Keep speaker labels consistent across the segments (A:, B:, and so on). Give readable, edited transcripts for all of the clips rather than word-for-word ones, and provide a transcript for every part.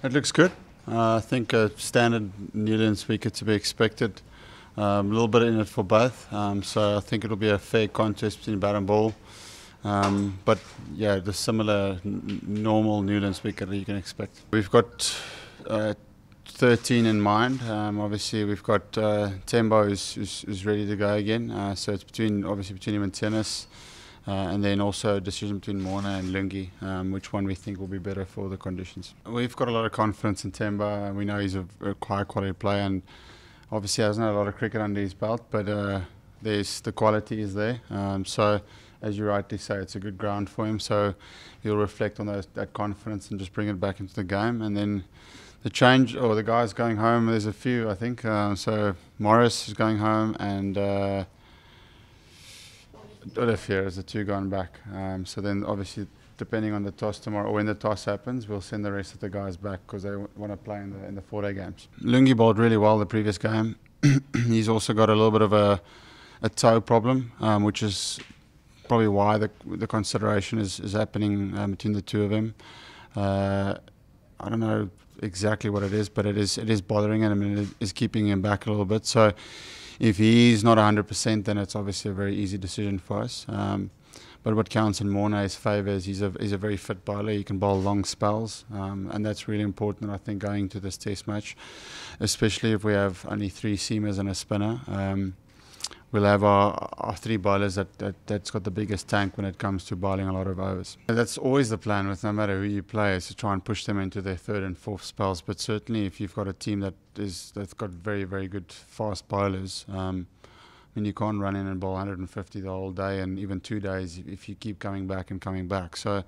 A: It looks good. I think a standard Newlands wicket to be expected. A little bit in it for both, so I think it'll be a fair contest between bat and ball. But yeah, the similar normal Newlands wicket that you can expect. We've got 13 in mind. Obviously, we've got Temba who's ready to go again. So it's between him and Tennis. And then also a decision between Morne and Lungi, which one we think will be better for the conditions. We've got a lot of confidence in Temba. We know he's a high quality player, and obviously hasn't had a lot of cricket under his belt, but the quality is there. So as you rightly say, it's a good ground for him. So he'll reflect on that confidence and just bring it back into the game. And then the change, or the guys going home, there's a few, I think. So Morris is going home, and Olivier is the two going back. So then obviously, depending on the toss tomorrow, or when the toss happens, we'll send the rest of the guys back because they want to play in the 4-day games. Lungi bowled really well the previous game. He's also got a little bit of a toe problem, which is probably why the consideration is happening between the two of them. I don't know exactly what it is, but it is bothering him, and it is keeping him back a little bit. So if he's not 100%, then it's obviously a very easy decision for us. But what counts in Morne's favour is he's a very fit bowler. He can bowl long spells, and that's really important, I think, going to this test match, especially if we have only 3 seamers and a spinner. We'll have our 3 bowlers that's got the biggest tank when it comes to bowling a lot of overs. That's always the plan with no matter who you play, is to try and push them into their 3rd and 4th spells. But certainly if you've got a team that's got very, very good fast bowlers, I mean, you can't run in and bowl 150 the whole day, and even 2 days if you keep coming back and coming back. So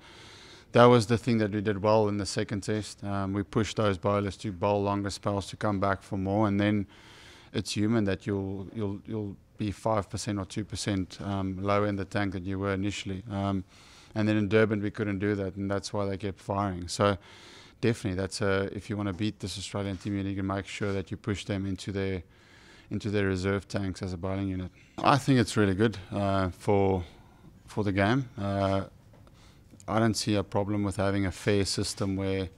A: that was the thing that we did well in the second test. We pushed those bowlers to bowl longer spells, to come back for more, and then it's human that you'll be 5% or 2% lower in the tank than you were initially. And then in Durban we couldn't do that, and that's why they kept firing. So definitely, if you want to beat this Australian team, you need to make sure that you push them into their reserve tanks as a bowling unit. I think it's really good for the game. I don't see a problem with having a fair system where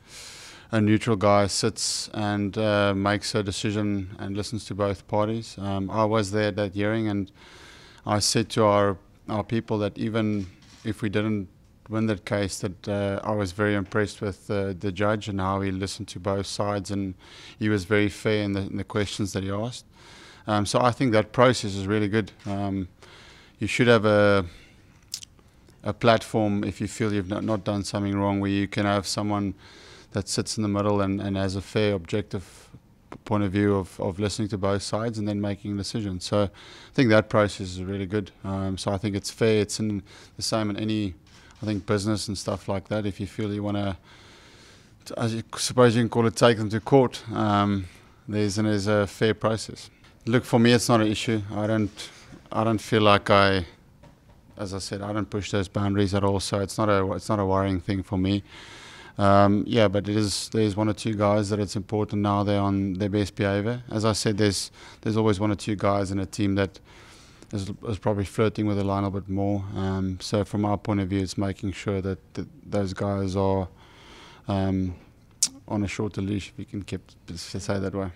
A: a neutral guy sits and makes a decision and listens to both parties. I was there at that hearing, and I said to our people that even if we didn't win that case, that I was very impressed with the judge and how he listened to both sides, and he was very fair in the questions that he asked. So I think that process is really good. You should have a platform if you feel you've not done something wrong, where you can have someone that sits in the middle and has a fair, objective point of view of listening to both sides and then making a decision. So I think that process is really good. So I think it's fair. It's the same in any, I think, business and stuff like that. If you feel you want to, I suppose you can call it, take them to court, there's a fair process. Look, for me, it's not an issue. I don't feel like as I said, I don't push those boundaries at all. So it's not a worrying thing for me. Yeah, but there's 1 or 2 guys that it's important now they're on their best behaviour. As I said, there's always 1 or 2 guys in a team that is probably flirting with the line a little bit more. So from our point of view, it's making sure that those guys are on a shorter leash, if you can say that way.